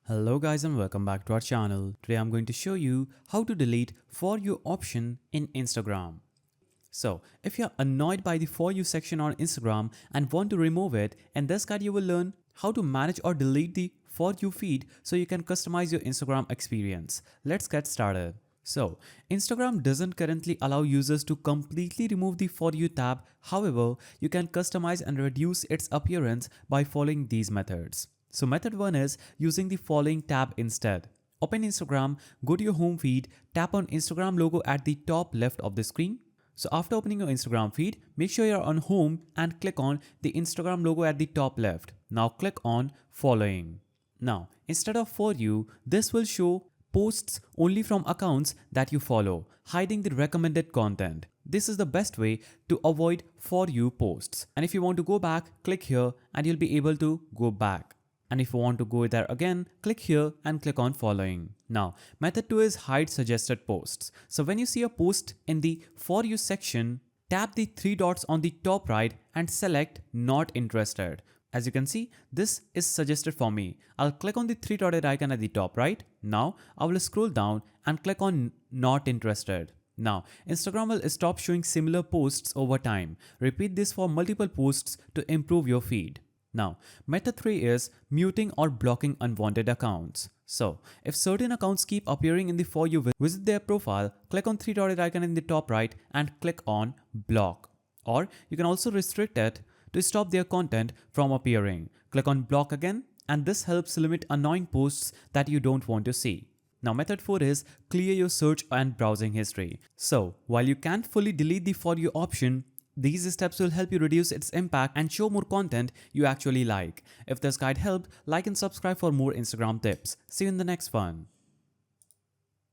Hello guys and welcome back to our channel. Today I'm going to show you how to delete For You option in Instagram. So, if you're annoyed by the For You section on Instagram and want to remove it, in this guide you will learn how to manage or delete the For You feed so you can customize your Instagram experience. Let's get started. So, Instagram doesn't currently allow users to completely remove the For You tab. However, you can customize and reduce its appearance by following these methods. So method 1 is using the following tab instead. Open Instagram, go to your home feed, tap on Instagram logo at the top left of the screen. So after opening your Instagram feed, make sure you're on home and click on the Instagram logo at the top left. Now click on following. Now instead of For You, this will show posts only from accounts that you follow, hiding the recommended content. This is the best way to avoid For You posts. And if you want to go back, click here and you'll be able to go back. And if you want to go there again, click here and click on following. Now, method 2 is hide suggested posts. So when you see a post in the For You section, tap the three dots on the top right and select not interested. As you can see, this is suggested for me. I'll click on the three dotted icon at the top right. Now, I will scroll down and click on not interested. Now, Instagram will stop showing similar posts over time. Repeat this for multiple posts to improve your feed. Now, method 3 is muting or blocking unwanted accounts. So, if certain accounts keep appearing in the For You, visit their profile, click on three dotted icon in the top right and click on block. Or you can also restrict it to stop their content from appearing. Click on block again and this helps limit annoying posts that you don't want to see. Now method 4 is clear your search and browsing history. So, while you can't fully delete the For You option, these steps will help you reduce its impact and show more content you actually like. If this guide helped, like and subscribe for more Instagram tips. See you in the next one.